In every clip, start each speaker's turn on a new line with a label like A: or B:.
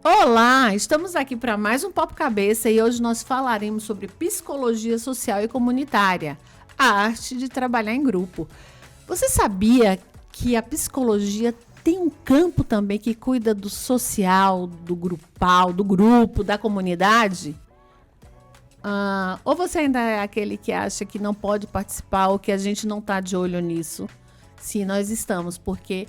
A: Olá, estamos aqui para mais um Papo Cabeça e hoje nós falaremos sobre psicologia social e comunitária, a arte de trabalhar em grupo. Você sabia que a psicologia tem um campo também que cuida do social, do grupal, do grupo, da comunidade? Ou você ainda é aquele que acha que não pode participar ou que a gente não está de olho nisso? Sim, nós estamos, porque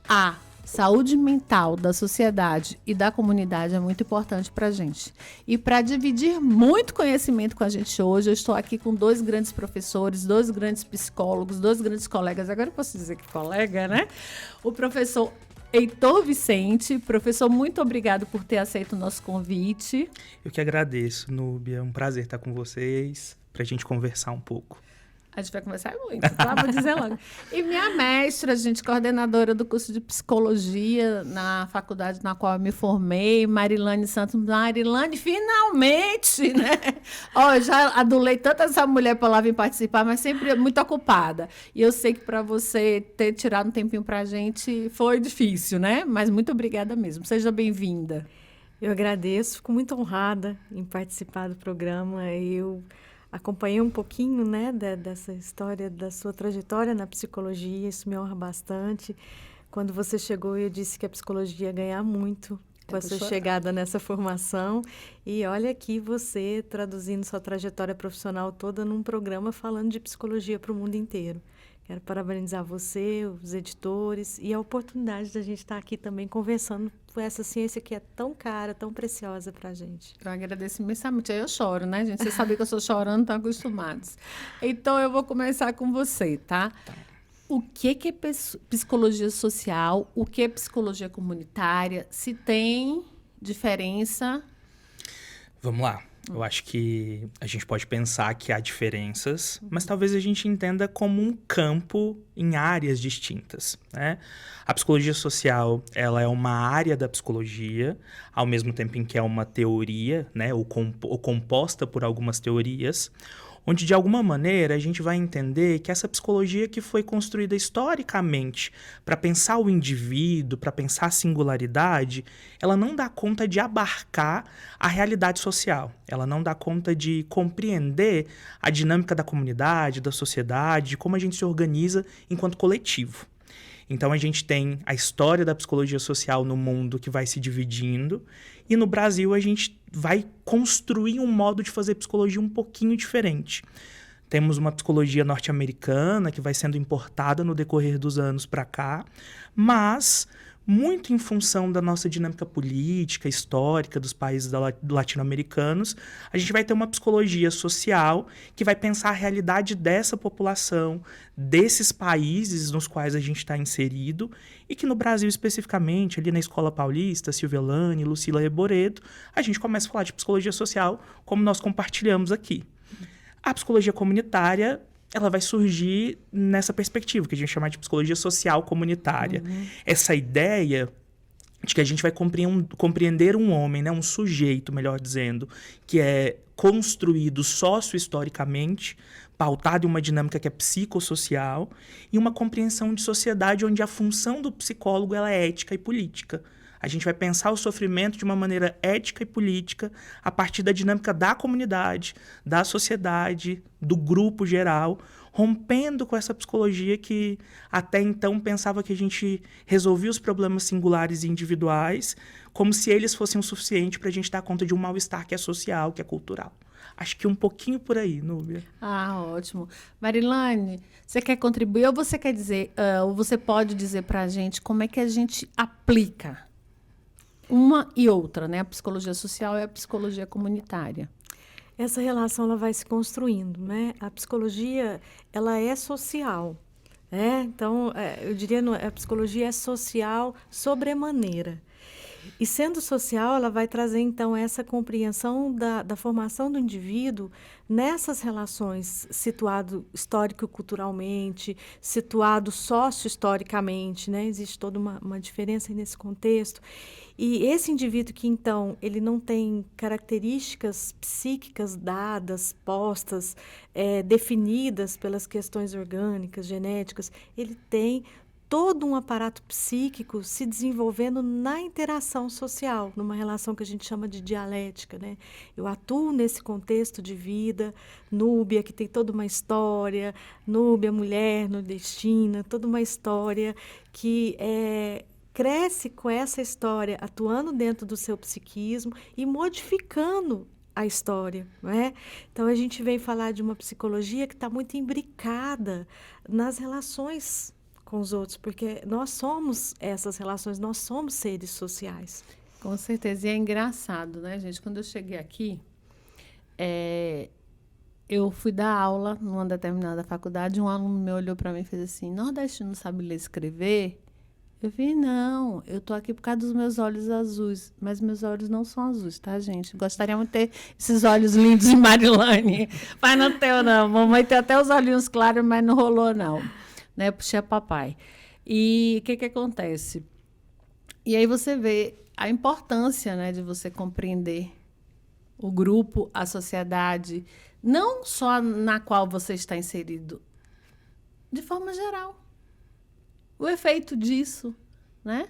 A: a saúde mental da sociedade e da comunidade é muito importante para a gente. E para dividir muito conhecimento com a gente hoje, eu estou aqui com dois grandes professores, dois grandes psicólogos, dois grandes colegas. Agora eu posso dizer que colega, né? O professor Heitor Vicente. Professor, muito obrigado por ter aceito o nosso convite.
B: Eu que agradeço, Núbia. É um prazer estar com vocês para a gente conversar um pouco.
A: A gente vai conversar muito, tá? Vou dizer logo. E minha mestra, gente, coordenadora do curso de psicologia na faculdade na qual eu me formei, Marilane Santos. Marilane, finalmente, né? Já adulei tanta essa mulher para lá vir participar, mas sempre muito ocupada. E eu sei que para você ter tirado um tempinho para a gente foi difícil, né? Mas muito obrigada mesmo. Seja bem-vinda.
C: Eu agradeço, fico muito honrada em participar do programa. Eu acompanhei um pouquinho, né, dessa história, da sua trajetória na psicologia, isso me honra bastante. Quando você chegou, eu disse que a psicologia ia ganhar muito com a sua chegada nessa formação. E olha aqui você traduzindo sua trajetória profissional toda num programa falando de psicologia para o mundo inteiro. Quero parabenizar você, os editores, e a oportunidade da gente estar aqui também conversando com essa ciência que é tão cara, tão preciosa para a gente.
A: Eu agradeço imensamente. Aí eu choro, né, gente? Vocês sabem que eu sou chorando, estão acostumados. Então, eu vou começar com você, tá? O que é psicologia social? O que é psicologia comunitária? Se tem diferença?
B: Vamos lá. Eu acho que a gente pode pensar que há diferenças, mas talvez a gente entenda como um campo em áreas distintas, né? A psicologia social, ela é uma área da psicologia, ao mesmo tempo em que é uma teoria, né? Ou composta por algumas teorias, onde, de alguma maneira, a gente vai entender que essa psicologia que foi construída historicamente para pensar o indivíduo, para pensar a singularidade, ela não dá conta de abarcar a realidade social. Ela não dá conta de compreender a dinâmica da comunidade, da sociedade, de como a gente se organiza enquanto coletivo. Então, a gente tem a história da psicologia social no mundo que vai se dividindo, e no Brasil a gente vai construir um modo de fazer psicologia um pouquinho diferente. Temos uma psicologia norte-americana que vai sendo importada no decorrer dos anos para cá, mas muito em função da nossa dinâmica política, histórica dos países latino-americanos, a gente vai ter uma psicologia social que vai pensar a realidade dessa população, desses países nos quais a gente está inserido, e que no Brasil especificamente, ali na Escola Paulista, Silvelane, Lucila Reboredo, a gente começa a falar de psicologia social como nós compartilhamos aqui. A psicologia comunitária, ela vai surgir nessa perspectiva, que a gente chama de psicologia social comunitária. Essa ideia de que a gente vai compreender um homem, né, um sujeito, melhor dizendo, que é construído sócio-historicamente, pautado em uma dinâmica que é psicossocial, e uma compreensão de sociedade onde a função do psicólogo ela é ética e política. A gente vai pensar o sofrimento de uma maneira ética e política a partir da dinâmica da comunidade, da sociedade, do grupo geral, rompendo com essa psicologia que até então pensava que a gente resolvia os problemas singulares e individuais como se eles fossem o suficiente para a gente dar conta de um mal-estar que é social, que é cultural. Acho que um pouquinho por aí, Núbia.
A: Ótimo. Marilane, você quer contribuir ou você quer dizer, ou você pode dizer para a gente como é que a gente aplica uma e outra, né? A psicologia social e a psicologia comunitária.
C: Essa relação ela vai se construindo, né? A psicologia ela é social, né? Então, eu diria a psicologia é social sobremaneira. E sendo social, ela vai trazer, então, essa compreensão da formação do indivíduo nessas relações, situado histórico-culturalmente, situado sócio-historicamente, né? Existe toda uma diferença aí nesse contexto. E esse indivíduo que, então, ele não tem características psíquicas dadas, postas, definidas pelas questões orgânicas, genéticas, ele tem todo um aparato psíquico se desenvolvendo na interação social, numa relação que a gente chama de dialética, né? Eu atuo nesse contexto de vida, Núbia, que tem toda uma história, Núbia, mulher nordestina, toda uma história que cresce com essa história, atuando dentro do seu psiquismo e modificando a história, não é? Então a gente vem falar de uma psicologia que está muito imbricada nas relações com os outros, porque nós somos essas relações, nós somos seres sociais.
A: Com certeza. E é engraçado, né, gente? Quando eu cheguei aqui, eu fui dar aula numa determinada faculdade, um aluno meu olhou para mim e fez assim: nordestino não sabe ler e escrever? Eu vi, não, eu tô aqui por causa dos meus olhos azuis, mas meus olhos não são azuis, tá, gente? Gostaria muito de ter esses olhos lindos de Marilane, mas não tenho, não. Mamãe tem até os olhinhos claros, mas não rolou, não. Né? Puxei a papai. E o que acontece? E aí você vê a importância, né, de você compreender o grupo, a sociedade, não só na qual você está inserido, de forma geral. O efeito disso, né?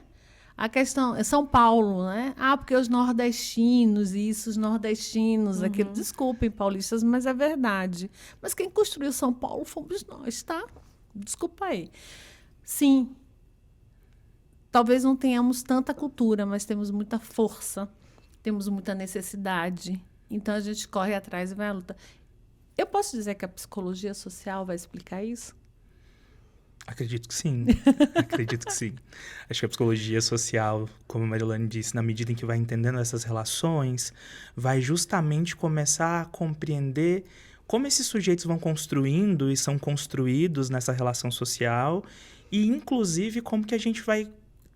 A: A questão é São Paulo, né? Porque os nordestinos, os nordestinos, aquilo, desculpem, paulistas, mas é verdade. Mas quem construiu São Paulo fomos nós, tá? Desculpa aí. Sim, talvez não tenhamos tanta cultura, mas temos muita força, temos muita necessidade. Então, a gente corre atrás e vai à luta. Eu posso dizer que a psicologia social vai explicar isso?
B: Acredito que sim. Acredito que sim. Acho que a psicologia social, como a Marilane disse, na medida em que vai entendendo essas relações, vai justamente começar a compreender como esses sujeitos vão construindo e são construídos nessa relação social e, inclusive, como que a gente vai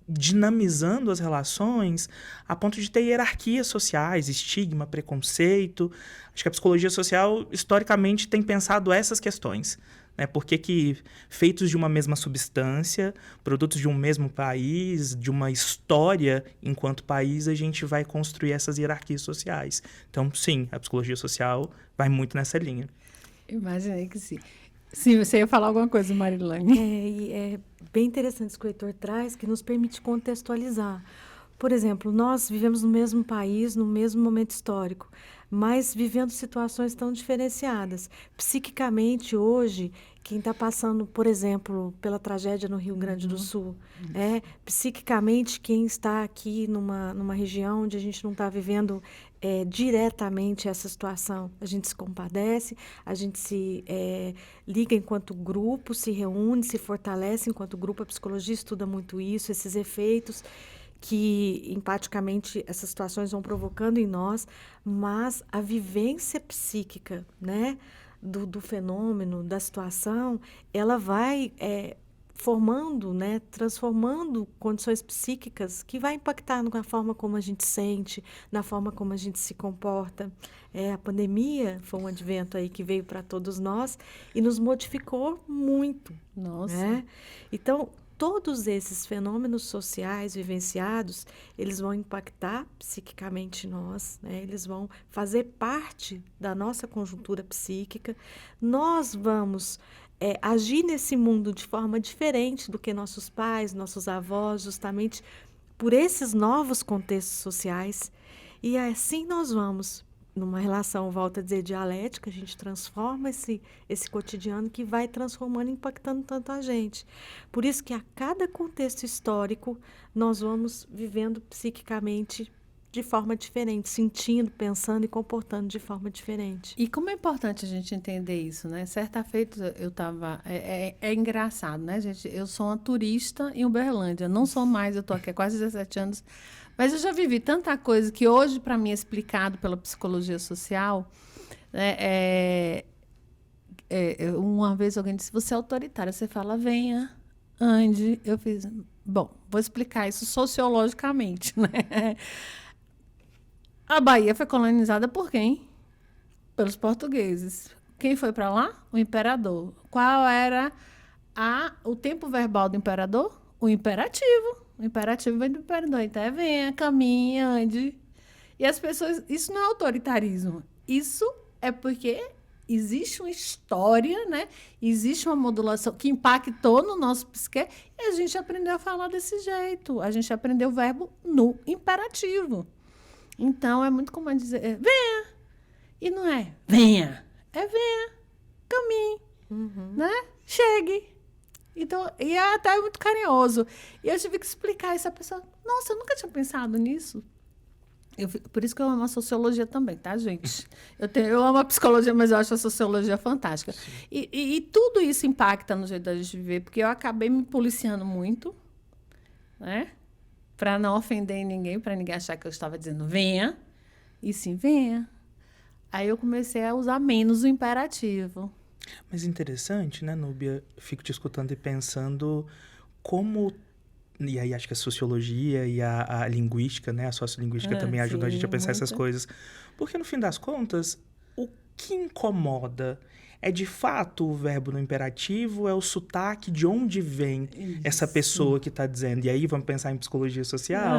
B: dinamizando as relações a ponto de ter hierarquias sociais, estigma, preconceito. Acho que a psicologia social, historicamente, tem pensado essas questões. Né? Por que feitos de uma mesma substância, produtos de um mesmo país, de uma história enquanto país, a gente vai construir essas hierarquias sociais. Então, sim, a psicologia social vai muito nessa linha.
A: Imaginei que sim. Sim, você ia falar alguma coisa, Marilane.
C: É bem interessante isso que o Heitor traz, que nos permite contextualizar. Por exemplo, nós vivemos no mesmo país, no mesmo momento histórico, mas vivendo situações tão diferenciadas. Psiquicamente, hoje, quem está passando, por exemplo, pela tragédia no Rio Grande do Sul, psiquicamente, quem está aqui numa região onde a gente não está vivendo diretamente essa situação, a gente se compadece, a gente se liga enquanto grupo, se reúne, se fortalece enquanto grupo. A psicologia estuda muito isso, esses efeitos que empaticamente essas situações vão provocando em nós, mas a vivência psíquica, né, do fenômeno, da situação, ela vai formando, né, transformando condições psíquicas que vai impactar na forma como a gente sente, na forma como a gente se comporta. A pandemia foi um advento aí que veio para todos nós e nos modificou muito.
A: Nossa.
C: Né? Então, todos esses fenômenos sociais vivenciados, eles vão impactar psiquicamente nós, né? Eles vão fazer parte da nossa conjuntura psíquica. Nós vamos agir nesse mundo de forma diferente do que nossos pais, nossos avós, justamente por esses novos contextos sociais. E assim nós vamos, numa relação, volto a dizer, dialética, a gente transforma esse cotidiano que vai transformando e impactando tanto a gente. Por isso que a cada contexto histórico, nós vamos vivendo psiquicamente de forma diferente, sentindo, pensando e comportando de forma diferente.
A: E como é importante a gente entender isso, né? Certa feita eu estava... É engraçado, né, gente? Eu sou uma turista em Uberlândia. Não sou mais, eu estou aqui há quase 17 anos. Mas eu já vivi tanta coisa que hoje, para mim, é explicado pela psicologia social. Uma vez alguém disse, você é autoritária. Você fala, venha, ande. Eu fiz, Bom, vou explicar isso sociologicamente, né? A Bahia foi colonizada por quem? Pelos portugueses. Quem foi para lá? O imperador. Qual era o tempo verbal do imperador? O imperativo. O imperativo vem do imperador. Então, venha, caminhe, ande. E as pessoas... Isso não é autoritarismo. Isso é porque existe uma história, né? Existe uma modulação que impactou no nosso psique e a gente aprendeu a falar desse jeito. A gente aprendeu o verbo no imperativo. Então, é muito comum dizer, venha. E não é, venha. É venha, caminhe, né? Chegue. Então, e é até muito carinhoso. E eu tive que explicar isso à pessoa. Nossa, eu nunca tinha pensado nisso. Por isso que eu amo a sociologia também, tá, gente? Eu amo a psicologia, mas eu acho a sociologia fantástica. E tudo isso impacta no jeito da gente viver, porque eu acabei me policiando muito, né? Para não ofender ninguém, para ninguém achar que eu estava dizendo venha. E sim, venha. Aí eu comecei a usar menos o imperativo.
B: Mas interessante, né, Núbia? Fico te escutando e pensando como... E aí acho que a sociologia e a linguística, né, a sociolinguística também ajudam a gente a pensar essas coisas. Porque, no fim das contas, o que incomoda é, de fato, o verbo no imperativo, é o sotaque, de onde vem essa pessoa que está dizendo. E aí vamos pensar em psicologia social,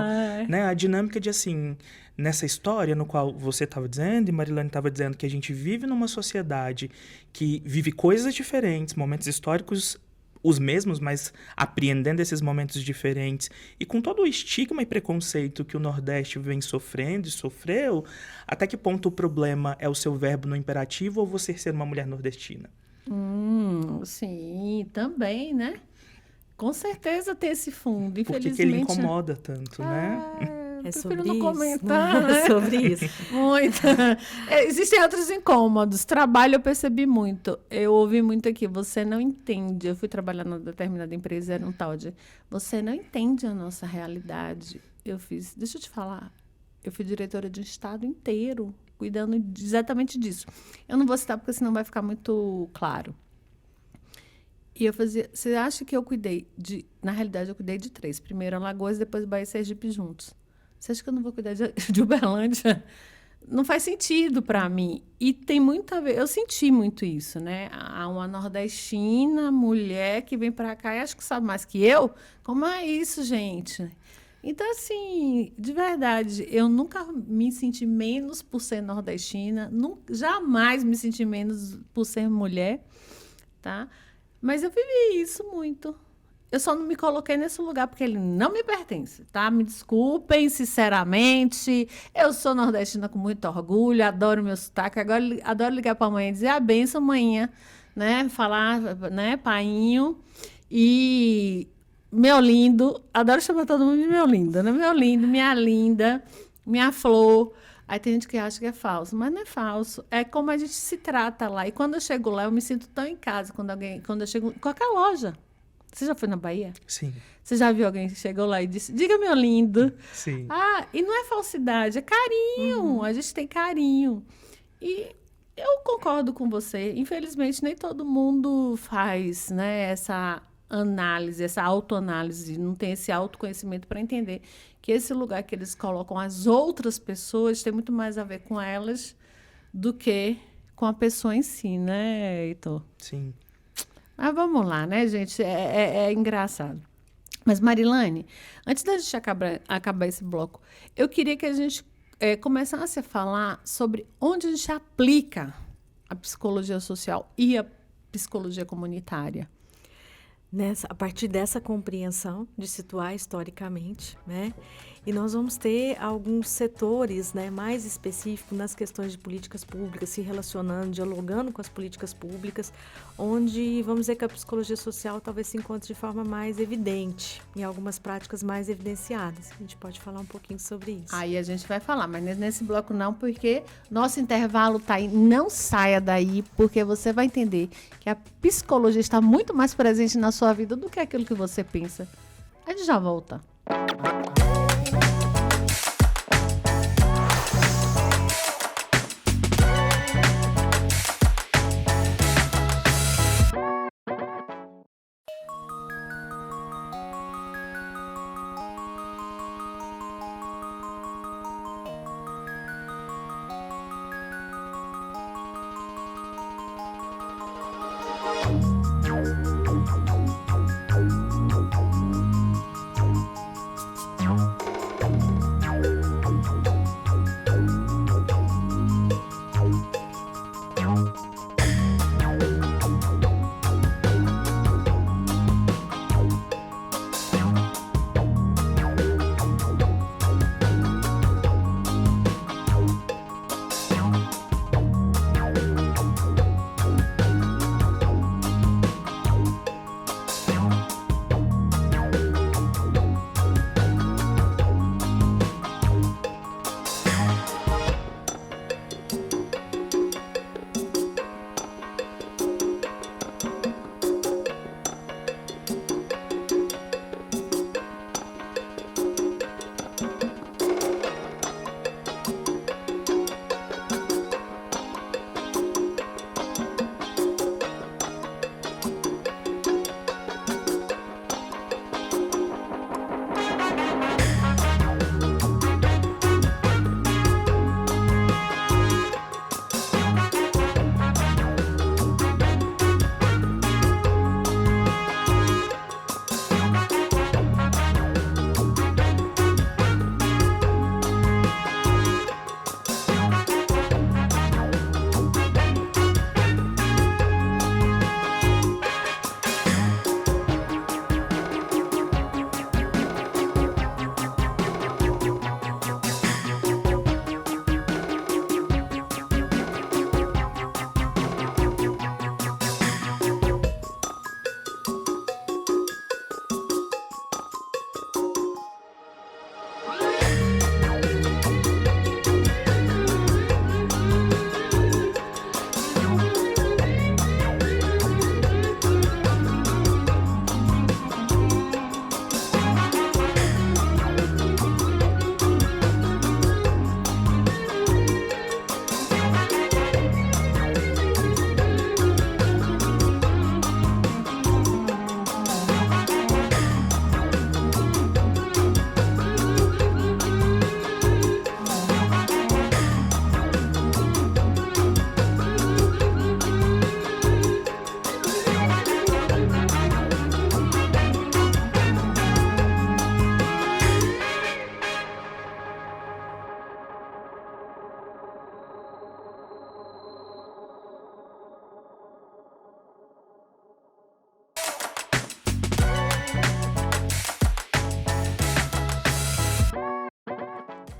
B: né? A dinâmica de, assim, nessa história no qual você estava dizendo e Marilane estava dizendo que a gente vive numa sociedade que vive coisas diferentes, momentos históricos os mesmos, mas apreendendo esses momentos diferentes e com todo o estigma e preconceito que o Nordeste vem sofrendo e sofreu, até que ponto o problema é o seu verbo no imperativo ou você ser uma mulher nordestina?
A: Sim, também, né? Com certeza tem esse fundo,
B: Por
A: infelizmente.
B: que ele incomoda tanto, né?
C: É
A: Prefiro
C: sobre
A: não
C: isso.
A: comentar, né?
C: É sobre isso.
A: Muito. Existem outros incômodos. Trabalho eu percebi muito. Eu ouvi muito aqui. Você não entende. Eu fui trabalhar numa determinada empresa, era um tal de... Você não entende a nossa realidade. Deixa eu te falar. Eu fui diretora de um estado inteiro, cuidando exatamente disso. Eu não vou citar, porque senão vai ficar muito claro. E eu fazia... Você acha que eu cuidei de... Na realidade, eu cuidei de 3. Primeiro Alagoas, depois Bahia e Sergipe juntos. Você acha que eu não vou cuidar de Uberlândia? Não faz sentido para mim. E tem muito a ver... Eu senti muito isso, né? Há uma nordestina, mulher, que vem para cá e acho que sabe mais que eu. Como é isso, gente? Então, assim, de verdade, eu nunca me senti menos por ser nordestina. Jamais me senti menos por ser mulher, tá? Mas eu vivi isso muito. Eu só não me coloquei nesse lugar porque ele não me pertence, tá? Me desculpem, sinceramente. Eu sou nordestina com muito orgulho, adoro meu sotaque. Agora, adoro ligar para a mãe e dizer a benção, manhã, né? Falar, né, painho. E meu lindo, adoro chamar todo mundo de meu lindo, né? Meu lindo, minha linda, minha flor. Aí tem gente que acha que é falso, mas não é falso. É como a gente se trata lá. E quando eu chego lá, eu me sinto tão em casa quando eu chego em qualquer loja. Você já foi na Bahia?
B: Sim.
A: Você já viu alguém que chegou lá e disse, diga, meu lindo.
B: Sim.
A: E não é falsidade, é carinho. A gente tem carinho. E eu concordo com você. Infelizmente, nem todo mundo faz, né, essa análise, essa autoanálise. Não tem esse autoconhecimento para entender que esse lugar que eles colocam as outras pessoas tem muito mais a ver com elas do que com a pessoa em si, né, Heitor?
B: Sim.
A: Mas vamos lá, né, gente? É engraçado. Mas, Marilane, antes da gente acabar esse bloco, eu queria que a gente começasse a falar sobre onde a gente aplica a psicologia social e a psicologia comunitária.
C: A partir dessa compreensão de situar historicamente, né? E nós vamos ter alguns setores, né, mais específicos nas questões de políticas públicas, se relacionando, dialogando com as políticas públicas, onde vamos dizer que a psicologia social talvez se encontre de forma mais evidente, em algumas práticas mais evidenciadas. A gente pode falar um pouquinho sobre isso.
A: Aí a gente vai falar, mas nesse bloco não, porque nosso intervalo tá aí. Não saia daí, porque você vai entender que a psicologia está muito mais presente na sua vida do que aquilo que você pensa. A gente já volta.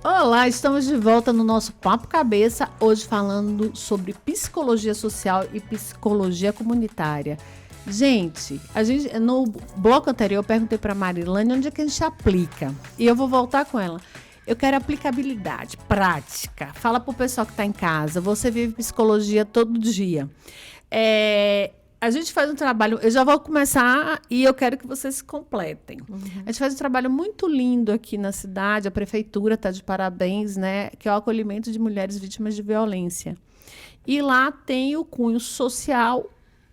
A: Olá, estamos de volta no nosso Papo Cabeça, hoje falando sobre psicologia social e psicologia comunitária. Gente, no bloco anterior eu perguntei para a Marilane onde é que a gente aplica. E eu vou voltar com ela. Eu quero aplicabilidade, prática. Fala para o pessoal que está em casa. Você vive psicologia todo dia. A gente faz um trabalho, eu já vou começar e eu quero que vocês se completem. A gente faz um trabalho muito lindo aqui na cidade, a prefeitura está de parabéns, né? Que é o acolhimento de mulheres vítimas de violência. E lá tem o cunho social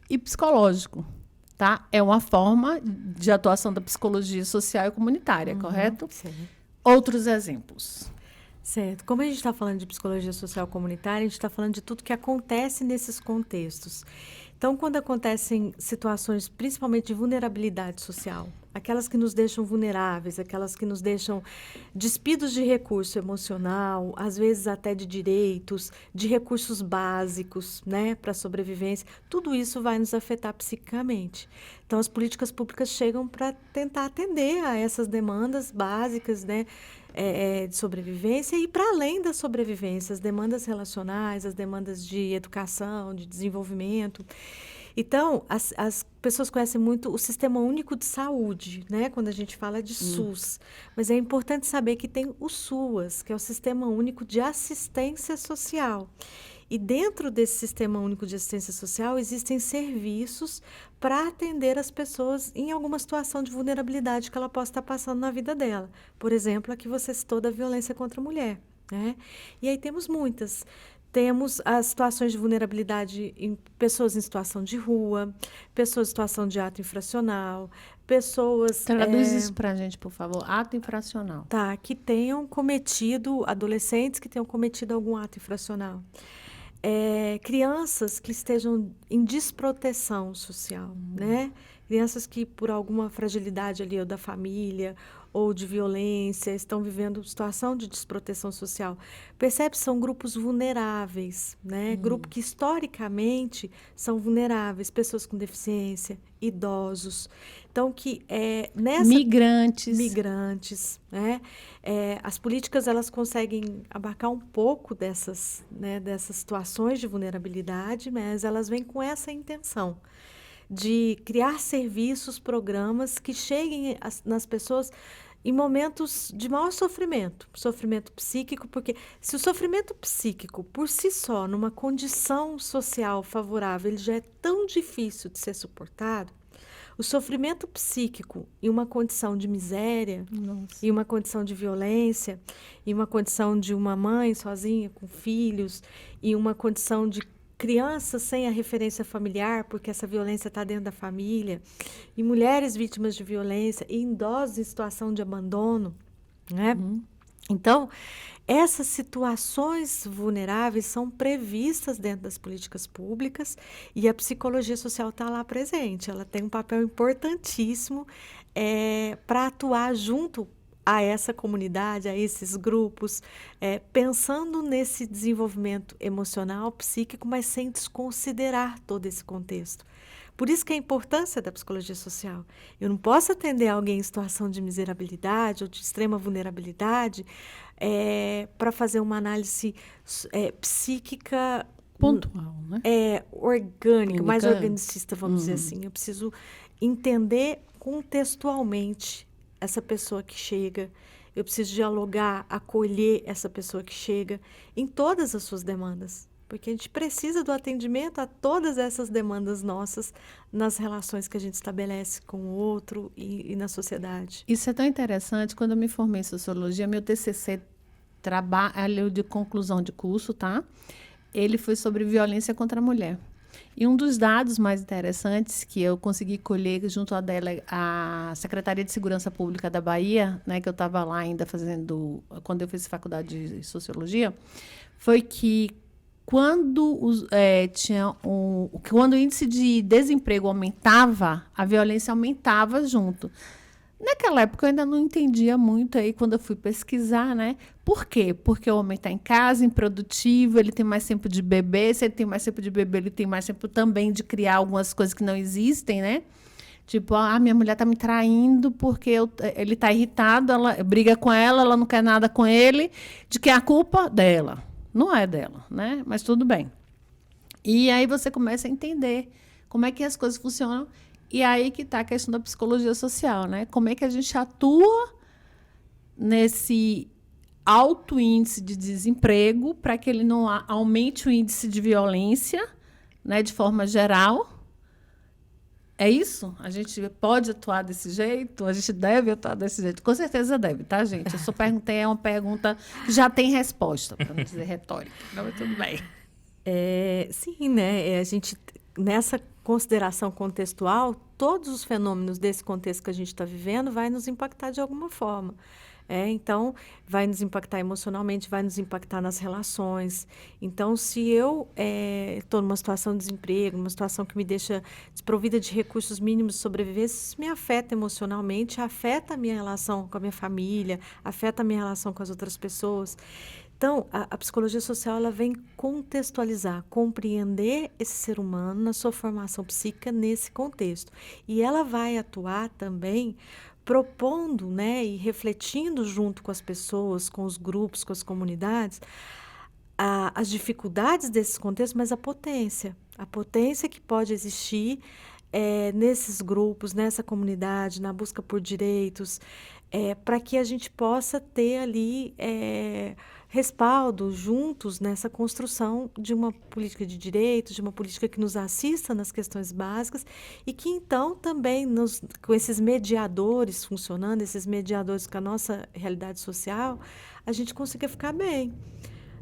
A: e psicológico, tá? É uma forma de atuação da psicologia social e comunitária, correto?
C: Sim.
A: Outros exemplos.
C: Certo. Como a gente está falando de psicologia social comunitária, a gente está falando de tudo que acontece nesses contextos. Então, quando acontecem situações, principalmente de vulnerabilidade social, aquelas que nos deixam vulneráveis, aquelas que nos deixam despidos de recurso emocional, às vezes até de direitos, de recursos básicos, né, para a sobrevivência, tudo isso vai nos afetar psiquicamente. Então, as políticas públicas chegam para tentar atender a essas demandas básicas, né, de sobrevivência e para além da sobrevivência, as demandas relacionais, as demandas de educação, de desenvolvimento. Então, as pessoas conhecem muito o Sistema Único de Saúde, né? Quando a gente fala de SUS. Mas é importante saber que tem o SUAS, que é o Sistema Único de Assistência Social. E dentro desse Sistema Único de Assistência Social existem serviços para atender as pessoas em alguma situação de vulnerabilidade que ela possa estar passando na vida dela. Por exemplo, a que você citou da violência contra a mulher, né? E aí temos muitas. Temos as situações de vulnerabilidade em pessoas em situação de rua, pessoas em situação de ato infracional, pessoas...
A: Traduz isso para a gente, por favor. Ato infracional.
C: Tá, que tenham cometido, adolescentes que tenham cometido algum ato infracional. Crianças que estejam em desproteção social, né? Crianças que, por alguma fragilidade ali, ou da família, ou de violência, estão vivendo situação de desproteção social. Percebe? São grupos vulneráveis, né? Grupo que, historicamente, são vulneráveis. Pessoas com deficiência, idosos. Então, que nessa... Migrantes, né? As políticas, elas conseguem abarcar um pouco dessas situações de vulnerabilidade, mas elas vêm com essa intenção de criar serviços, programas que cheguem nas pessoas em momentos de maior sofrimento psíquico, porque se o sofrimento psíquico, por si só, numa condição social favorável, ele já é tão difícil de ser suportado, o sofrimento psíquico em uma condição de miséria, em uma condição de violência, em uma condição de uma mãe sozinha com filhos, em uma condição de crianças sem a referência familiar, porque essa violência está dentro da família, e mulheres vítimas de violência, e idosos em situação de abandono, né? Então, essas situações vulneráveis são previstas dentro das políticas públicas e a psicologia social está lá presente. Ela tem um papel importantíssimo para atuar junto a essa comunidade, a esses grupos, pensando nesse desenvolvimento emocional, psíquico, mas sem desconsiderar todo esse contexto. Por isso que a importância da psicologia social. Eu não posso atender alguém em situação de miserabilidade ou de extrema vulnerabilidade para fazer uma análise psíquica
A: pontual, né?
C: Orgânica, mais organicista, vamos dizer assim. Eu preciso entender contextualmente essa pessoa que chega, eu preciso dialogar, acolher essa pessoa que chega em todas as suas demandas, porque a gente precisa do atendimento a todas essas demandas nossas nas relações que a gente estabelece com o outro e na sociedade.
A: Isso é tão interessante. Quando eu me formei em Sociologia, meu TCC, trabalho de conclusão de curso, tá? Ele foi sobre violência contra a mulher. E um dos dados mais interessantes que eu consegui colher junto à Secretaria de Segurança Pública da Bahia, né, que eu estava lá ainda fazendo, quando eu fiz faculdade de Sociologia, foi que quando o índice de desemprego aumentava, a violência aumentava junto. Naquela época eu ainda não entendia muito aí quando eu fui pesquisar, né? Por quê? Porque o homem está em casa, improdutivo, ele tem mais tempo de beber. Se ele tem mais tempo de beber, ele tem mais tempo também de criar algumas coisas que não existem, né? Tipo, minha mulher tá me traindo porque ele tá irritado, ela briga com ela não quer nada com ele, de que é a culpa dela. Não é dela, né? Mas tudo bem. E aí você começa a entender como é que as coisas funcionam. E aí que está a questão da psicologia social, né? Como é que a gente atua nesse alto índice de desemprego para que ele não aumente o índice de violência, né, de forma geral. É isso? A gente pode atuar desse jeito? A gente deve atuar desse jeito? Com certeza deve, tá, gente? Eu só perguntei, é uma pergunta que já tem resposta, para não dizer retórica. Não, mas tudo bem.
C: Sim, né? A gente, nessa consideração contextual, todos os fenômenos desse contexto que a gente está vivendo vai nos impactar de alguma forma. Então, vai nos impactar emocionalmente, vai nos impactar nas relações. Então, se eu estou numa situação de desemprego, numa situação que me deixa desprovida de recursos mínimos de sobrevivência, isso me afeta emocionalmente, afeta a minha relação com a minha família, afeta a minha relação com as outras pessoas. Então, a psicologia social ela vem contextualizar, compreender esse ser humano na sua formação psíquica nesse contexto. E ela vai atuar também propondo, né, e refletindo junto com as pessoas, com os grupos, com as comunidades, as dificuldades desses contextos, mas a potência que pode existir nesses grupos, nessa comunidade, na busca por direitos, para que a gente possa ter ali respaldo juntos nessa construção de uma política de direitos, de uma política que nos assista nas questões básicas e que, então, também, com esses mediadores funcionando, esses mediadores com a nossa realidade social, a gente consiga ficar bem.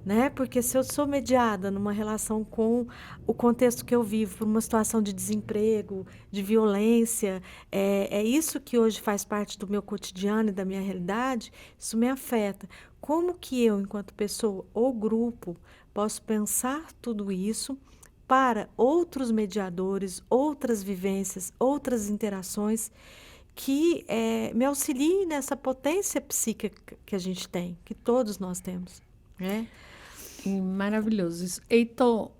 C: Né? Porque se eu sou mediada numa relação com o contexto que eu vivo, por uma situação de desemprego, de violência, é isso que hoje faz parte do meu cotidiano e da minha realidade, isso me afeta. Como que eu, enquanto pessoa ou grupo, posso pensar tudo isso para outros mediadores, outras vivências, outras interações que me auxiliem nessa potência psíquica que a gente tem, que todos nós temos, né?
A: Maravilhoso isso. Heitor,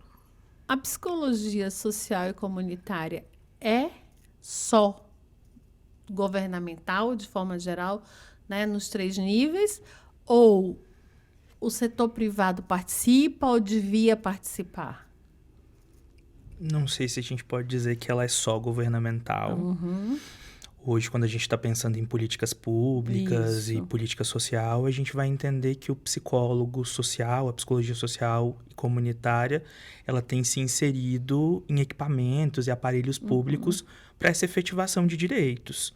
A: a psicologia social e comunitária é só governamental, de forma geral, né, nos 3 níveis, ou o setor privado participa ou devia participar?
B: Não sei se a gente pode dizer que ela é só governamental.
A: Uhum.
B: Hoje, quando a gente está pensando em políticas públicas e política social, a gente vai entender que o psicólogo social, a psicologia social e comunitária, ela tem se inserido em equipamentos e aparelhos públicos para essa efetivação de direitos.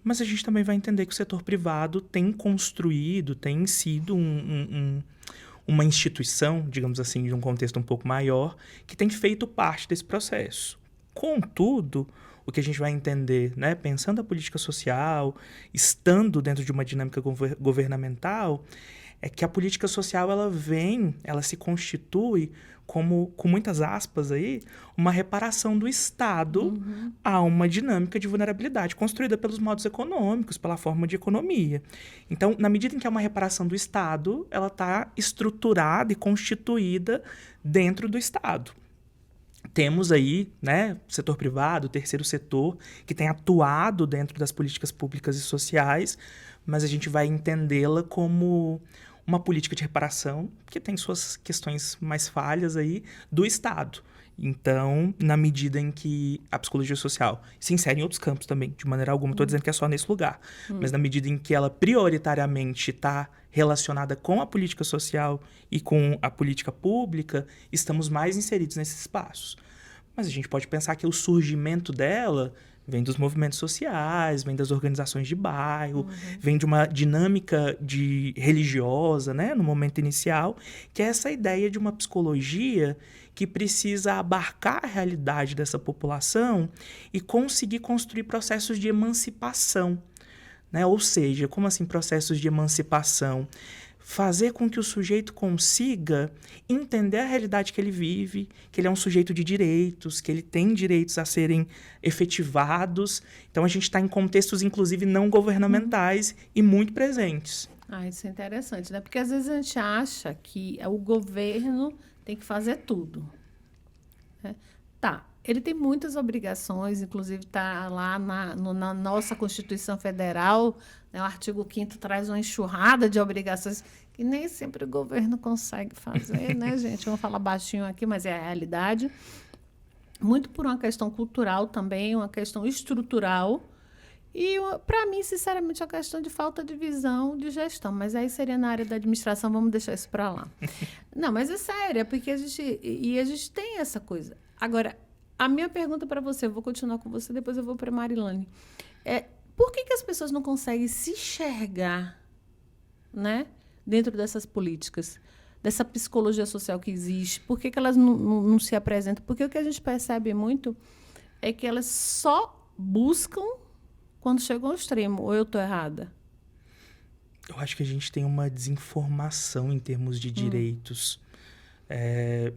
B: Mas a gente também vai entender que o setor privado tem construído, tem sido uma instituição, digamos assim, de um contexto um pouco maior, que tem feito parte desse processo. Contudo, o que a gente vai entender, né, pensando a política social, estando dentro de uma dinâmica governamental, é que a política social ela se constitui como, com muitas aspas aí, uma reparação do Estado a uma dinâmica de vulnerabilidade construída pelos modos econômicos, pela forma de economia. Então, na medida em que é uma reparação do Estado, ela está estruturada e constituída dentro do Estado. Temos aí, né, setor privado, terceiro setor, que tem atuado dentro das políticas públicas e sociais, mas a gente vai entendê-la como uma política de reparação que tem suas questões mais falhas aí do Estado. Então, na medida em que a psicologia social se insere em outros campos também, de maneira alguma, estou dizendo que é só nesse lugar, mas na medida em que ela prioritariamente está relacionada com a política social e com a política pública, estamos mais inseridos nesses espaços. Mas a gente pode pensar que o surgimento dela vem dos movimentos sociais, vem das organizações de bairro, vem de uma dinâmica religiosa, né, no momento inicial, que é essa ideia de uma psicologia que precisa abarcar a realidade dessa população e conseguir construir processos de emancipação, né? Ou seja, como assim processos de emancipação? Fazer com que o sujeito consiga entender a realidade que ele vive, que ele é um sujeito de direitos, que ele tem direitos a serem efetivados. Então, a gente está em contextos, inclusive, não governamentais e muito presentes.
A: Isso é interessante, né? Porque às vezes a gente acha que o governo tem que fazer tudo, né? Tá. Ele tem muitas obrigações, inclusive está lá na nossa Constituição Federal, né, o artigo 5º traz uma enxurrada de obrigações que nem sempre o governo consegue fazer, né, gente? Vamos falar baixinho aqui, mas é a realidade. Muito por uma questão cultural também, uma questão estrutural. E, para mim, sinceramente, é uma questão de falta de visão de gestão. Mas aí seria na área da administração, vamos deixar isso para lá. Não, mas é sério, porque a gente tem essa coisa. Agora, a minha pergunta para você, eu vou continuar com você, depois eu vou para a Marilane. Por que as pessoas não conseguem se enxergar, né, dentro dessas políticas, dessa psicologia social que existe? Por que elas não se apresentam? Porque o que a gente percebe muito é que elas só buscam quando chegam ao extremo. Ou eu estou errada?
B: Eu acho que a gente tem uma desinformação em termos de direitos.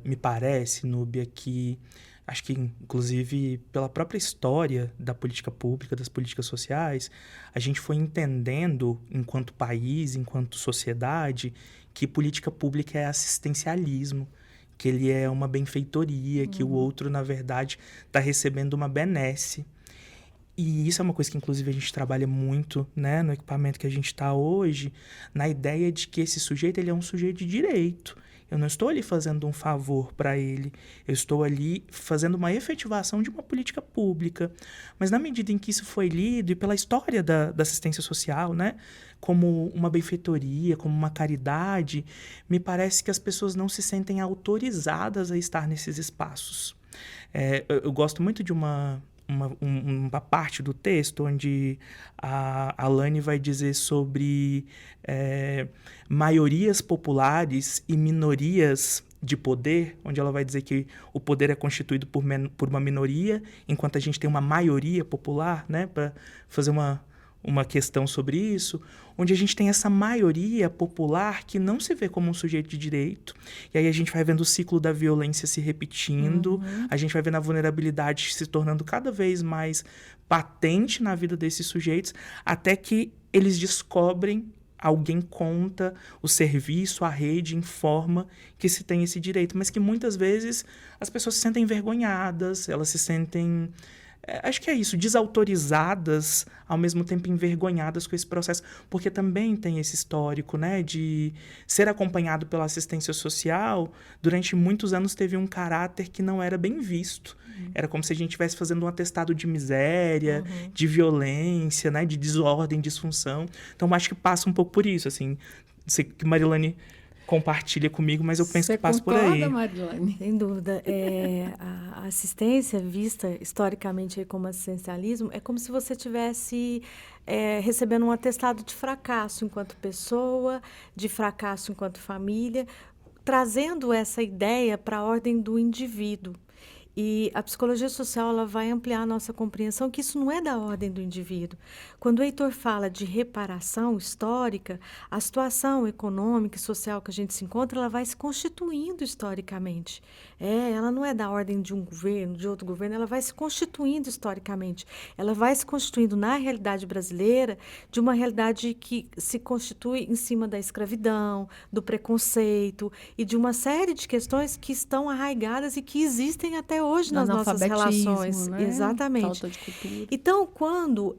B: Me parece, Núbia, que... Acho que, inclusive, pela própria história da política pública, das políticas sociais, a gente foi entendendo, enquanto país, enquanto sociedade, que política pública é assistencialismo, que ele é uma benfeitoria, que o outro, na verdade, está recebendo uma benesse. E isso é uma coisa que, inclusive, a gente trabalha muito, né, no equipamento que a gente está hoje, na ideia de que esse sujeito ele é um sujeito de direito. Eu não estou ali fazendo um favor para ele, eu estou ali fazendo uma efetivação de uma política pública. Mas na medida em que isso foi lido, e pela história da assistência social, né, como uma benfeitoria, como uma caridade, me parece que as pessoas não se sentem autorizadas a estar nesses espaços. Eu gosto muito de uma parte do texto onde a Alane vai dizer sobre maiorias populares e minorias de poder, onde ela vai dizer que o poder é constituído por uma minoria, enquanto a gente tem uma maioria popular, né, para fazer uma questão sobre isso, onde a gente tem essa maioria popular que não se vê como um sujeito de direito, e aí a gente vai vendo o ciclo da violência se repetindo, a gente vai vendo a vulnerabilidade se tornando cada vez mais patente na vida desses sujeitos, até que eles descobrem, alguém conta, o serviço, a rede informa que se tem esse direito, mas que muitas vezes as pessoas se sentem envergonhadas, elas se sentem... acho que é isso, desautorizadas, ao mesmo tempo envergonhadas com esse processo, porque também tem esse histórico, né, de ser acompanhado pela assistência social, durante muitos anos teve um caráter que não era bem visto. Era como se a gente estivesse fazendo um atestado de miséria, de violência, né, de desordem, disfunção. Então, acho que passa um pouco por isso, assim. Sei que Marilane compartilha comigo, mas eu penso que passa por aí.
A: Você concorda, Marilane?
C: Sem dúvida. A assistência vista historicamente como assistencialismo é como se você tivesse recebendo um atestado de fracasso enquanto pessoa, de fracasso enquanto família, trazendo essa ideia para a ordem do indivíduo. E a psicologia social ela vai ampliar a nossa compreensão que isso não é da ordem do indivíduo. Quando o Heitor fala de reparação histórica, a situação econômica e social que a gente se encontra, ela vai se constituindo historicamente. Ela não é da ordem de um governo, de outro governo, ela vai se constituindo historicamente. Ela vai se constituindo na realidade brasileira de uma realidade que se constitui em cima da escravidão, do preconceito e de uma série de questões que estão arraigadas e que existem até hoje nas nossas relações.
A: Né?
C: Exatamente.
A: Falta de cultura.
C: Então, quando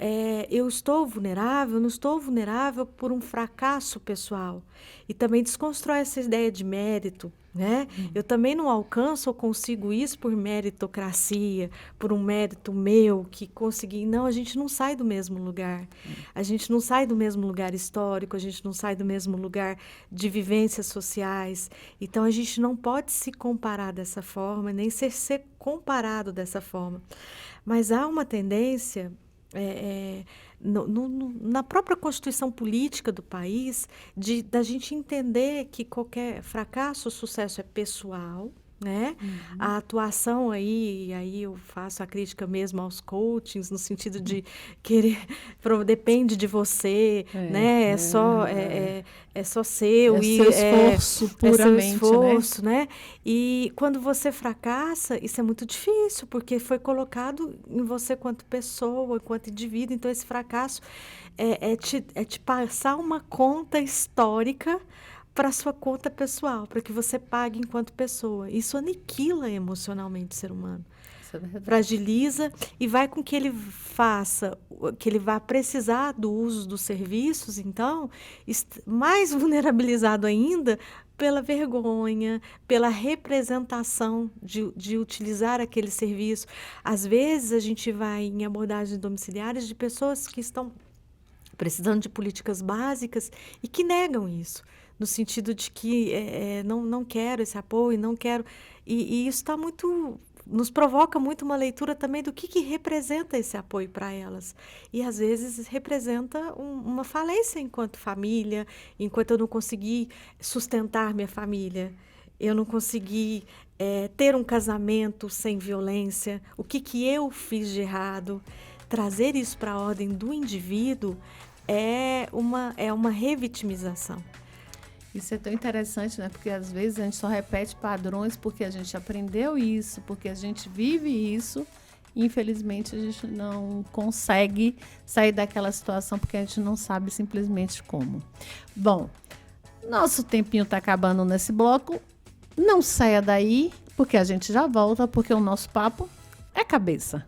C: eu estou vulnerável, eu não estou vulnerável por um fracasso pessoal. E também desconstrói essa ideia de mérito, né? Eu também não alcanço ou consigo isso por meritocracia, por um mérito meu que consegui. Não, a gente não sai do mesmo lugar. A gente não sai do mesmo lugar histórico, a gente não sai do mesmo lugar de vivências sociais. Então, a gente não pode se comparar dessa forma, nem ser comparado dessa forma. Mas há uma tendência... na própria constituição política do país, da gente entender que qualquer fracasso ou sucesso é pessoal, né? A atuação aí eu faço a crítica mesmo aos coachings, no sentido de querer, depende de você, né? É só seu.
A: É seu esforço, puramente,
C: é seu esforço, né? E quando você fracassa, isso é muito difícil, porque foi colocado em você quanto pessoa, enquanto indivíduo. Então, esse fracasso é te passar uma conta histórica para sua conta pessoal, para que você pague enquanto pessoa. Isso aniquila emocionalmente o ser humano.
A: Isso é verdade.
C: Fragiliza e vai com que ele faça, que ele vá precisar do uso dos serviços, então, mais vulnerabilizado ainda pela vergonha, pela representação de utilizar aquele serviço. Às vezes, a gente vai em abordagens domiciliares de pessoas que estão precisando de políticas básicas e que negam isso, no sentido de que não quero esse apoio, não quero... E isso está muito... nos provoca muito uma leitura também do que representa esse apoio para elas. E, às vezes, representa uma falência enquanto família, enquanto eu não consegui sustentar minha família, eu não consegui ter um casamento sem violência, o que eu fiz de errado. Trazer isso para a ordem do indivíduo é uma revitimização.
A: Isso é tão interessante, né? Porque às vezes a gente só repete padrões porque a gente aprendeu isso, porque a gente vive isso. E, infelizmente, a gente não consegue sair daquela situação porque a gente não sabe simplesmente como. Bom, nosso tempinho está acabando nesse bloco. Não saia daí, porque a gente já volta, porque o nosso papo é cabeça.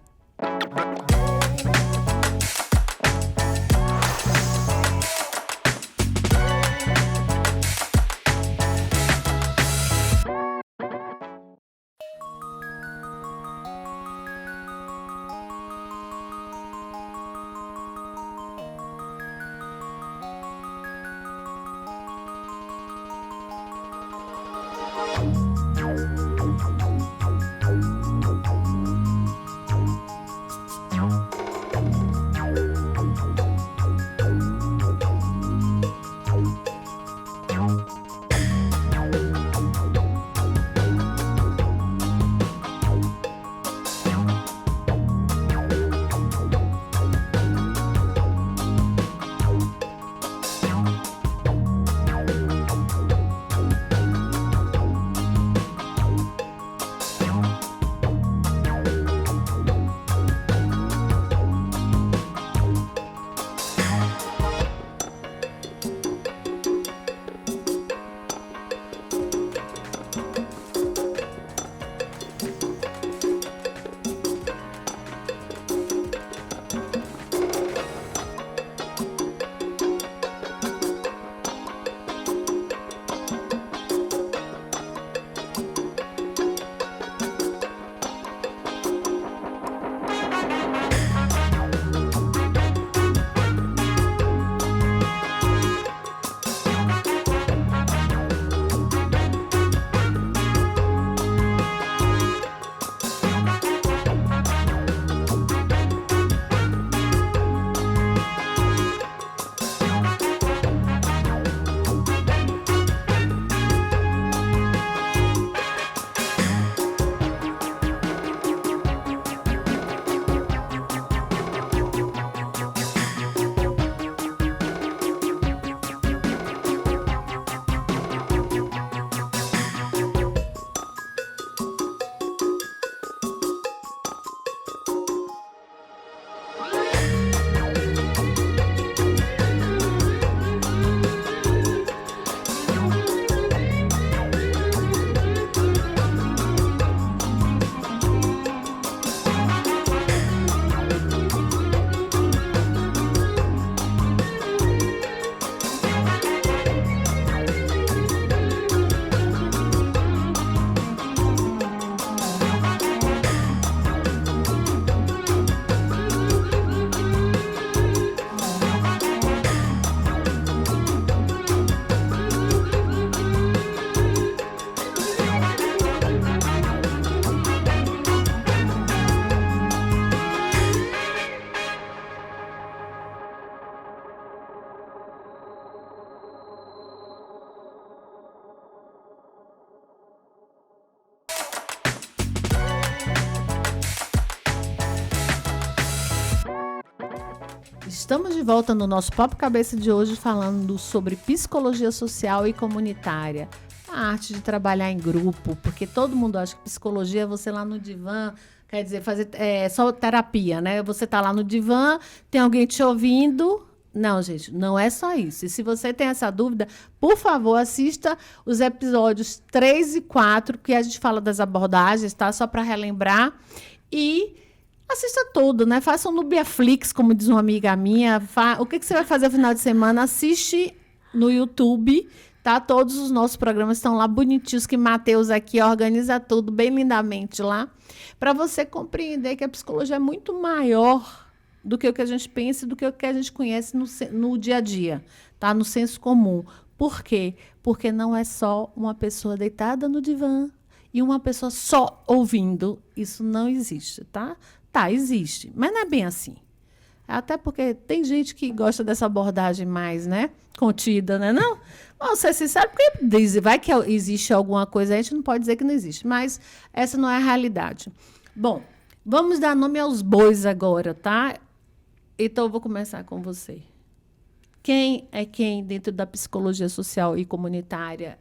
A: Estamos de volta no nosso Papo Cabeça de hoje falando sobre psicologia social e comunitária. A arte de trabalhar em grupo, porque todo mundo acha que psicologia é você lá no divã, quer dizer, fazer só terapia, né? Você tá lá no divã, tem alguém te ouvindo Não, gente, não é só isso. E se você tem essa dúvida, por favor, assista os episódios 3 e 4, que a gente fala das abordagens, tá? Só para relembrar. E assista tudo, né? Faça um Nubiaflix, como diz uma amiga minha. O que você vai fazer no final de semana? Assiste no YouTube, tá? Todos os nossos programas estão lá bonitinhos, que Matheus aqui organiza tudo bem lindamente lá, para você compreender que a psicologia é muito maior do que o que a gente pensa, do que o que a gente conhece no dia a dia, tá? No senso comum. Por quê? Porque não é só uma pessoa deitada no divã e uma pessoa só ouvindo. Isso não existe, tá? Tá, existe, mas não é bem assim. Até porque tem gente que gosta dessa abordagem mais, né? Contida, né? Não? Vamos ser sinceros, porque vai que existe alguma coisa, a gente não pode dizer que não existe, mas essa não é a realidade. Bom, vamos dar nome aos bois agora, tá? Então, eu vou começar com você. Quem é quem dentro da psicologia social e comunitária?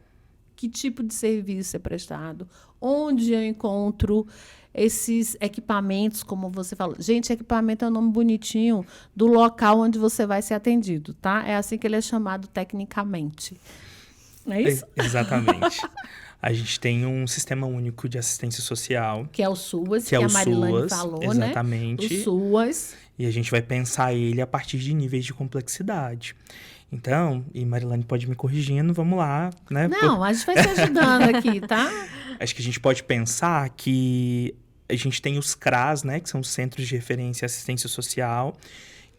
A: Que tipo de serviço é prestado? Onde eu encontro esses equipamentos, como você falou? Gente, equipamento é um nome bonitinho do local onde você vai ser atendido, tá? É assim que ele é chamado tecnicamente. Não é isso?
B: Exatamente. A gente tem um sistema único de assistência social.
A: Que é o SUAS, que a Marilane falou,
B: exatamente.
A: Né? O SUAS.
B: E a gente vai pensar ele a partir de níveis de complexidade. Então, e Marilane pode me corrigindo, vamos lá, né?
A: Não, a gente vai te ajudando aqui, tá?
B: Acho que a gente pode pensar que a gente tem os CRAS, né? Que são os Centros de Referência e Assistência Social,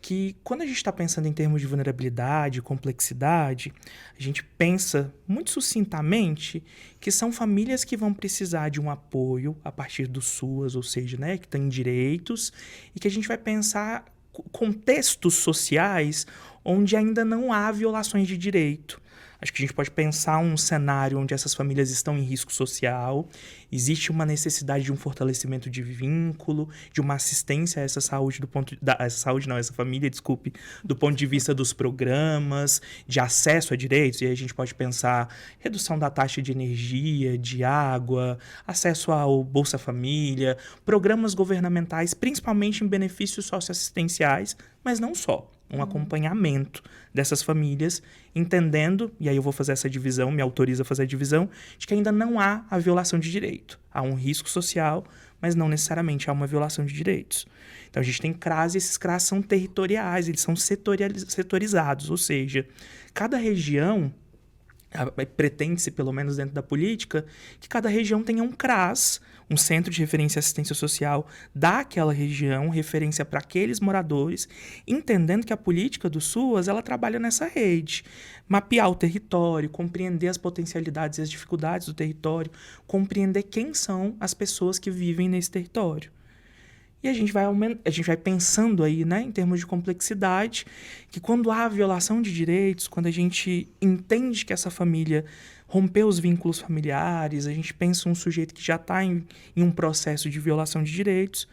B: que quando a gente está pensando em termos de vulnerabilidade, complexidade, a gente pensa muito sucintamente que são famílias que vão precisar de um apoio a partir do SUAS, ou seja, né, que têm direitos, e que a gente vai pensar contextos sociais onde ainda não há violações de direito. Acho que a gente pode pensar um cenário onde essas famílias estão em risco social, existe uma necessidade de um fortalecimento de vínculo, de uma assistência a essa saúde essa família, desculpe, do ponto de vista dos programas, de acesso a direitos, e aí a gente pode pensar redução da taxa de energia, de água, acesso ao Bolsa Família, programas governamentais, principalmente em benefícios socioassistenciais, mas não só. Um acompanhamento dessas famílias, entendendo, e aí eu vou fazer essa divisão, me autoriza a fazer a divisão, de que ainda não há a violação de direito. Há um risco social, mas não necessariamente há uma violação de direitos. Então a gente tem CRAS e esses CRAS são territoriais, eles são setorizados, ou seja, cada região, pretende-se, pelo menos dentro da política, que cada região tenha um CRAS, um Centro de Referência e Assistência Social daquela região, referência para aqueles moradores, entendendo que a política do SUAS, ela trabalha nessa rede. Mapear o território, compreender as potencialidades e as dificuldades do território, compreender quem são as pessoas que vivem nesse território. E a gente vai pensando aí, né, em termos de complexidade, que quando há violação de direitos, quando a gente entende que essa família rompeu os vínculos familiares, a gente pensa um sujeito que já está em um processo de violação de direitos,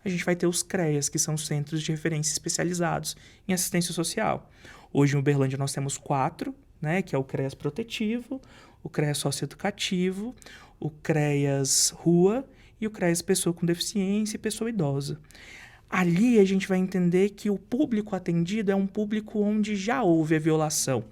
B: a gente vai ter os CREAs, que são os Centros de Referência Especializados em Assistência Social. Hoje em Uberlândia nós temos 4, né, que é o CREAS Protetivo, o CREAS Socioeducativo, o CREAS Rua e o CREAS Pessoa com Deficiência e Pessoa Idosa. Ali a gente vai entender que o público atendido é um público onde já houve a violação,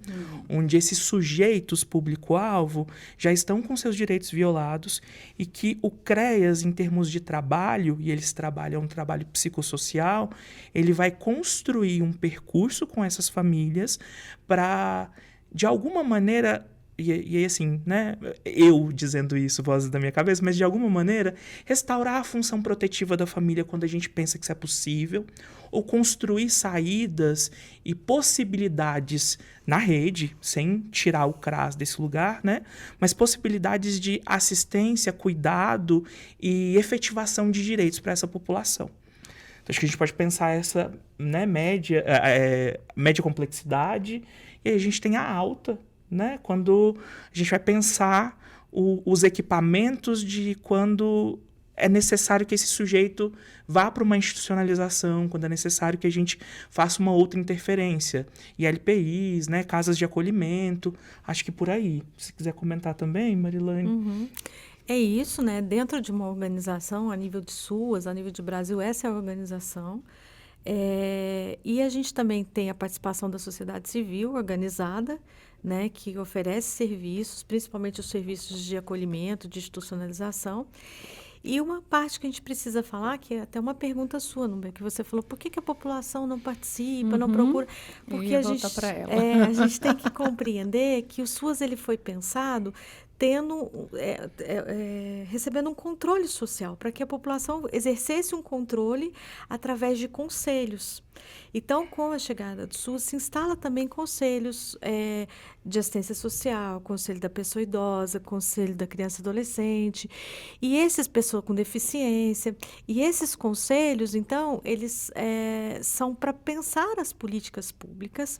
B: onde esses sujeitos público-alvo já estão com seus direitos violados e que o CREAS, em termos de trabalho, e eles trabalham um trabalho psicossocial, ele vai construir um percurso com essas famílias para, de alguma maneira... E assim, né, eu dizendo isso, vozes da minha cabeça, mas de alguma maneira, restaurar a função protetiva da família quando a gente pensa que isso é possível, ou construir saídas e possibilidades na rede, sem tirar o CRAS desse lugar, né, mas possibilidades de assistência, cuidado e efetivação de direitos para essa população. Então, acho que a gente pode pensar essa, né, média complexidade, e aí a gente tem a alta, né? Quando a gente vai pensar os equipamentos de quando é necessário que esse sujeito vá para uma institucionalização, quando é necessário que a gente faça uma outra interferência. E LPIs, né? Casas de acolhimento, acho que por aí. Se quiser comentar também, Marilane.
C: Uhum. É isso, né? Dentro de uma organização, a nível de SUAS, a nível de Brasil, essa é a organização. E a gente também tem a participação da sociedade civil organizada, né, que oferece serviços, principalmente os serviços de acolhimento, de institucionalização. E uma parte que a gente precisa falar, que é até uma pergunta sua, Núbia, que você falou, por que a população não participa, não procura? Porque
A: Eu ia voltar para ela.
C: a gente tem que compreender que o SUAS ele foi pensado recebendo um controle social, para que a população exercesse um controle através de conselhos. Então, com a chegada do SUS, se instala também conselhos de assistência social, conselho da pessoa idosa, conselho da criança e adolescente, e essas pessoas com deficiência. E esses conselhos, então, eles são para pensar as políticas públicas,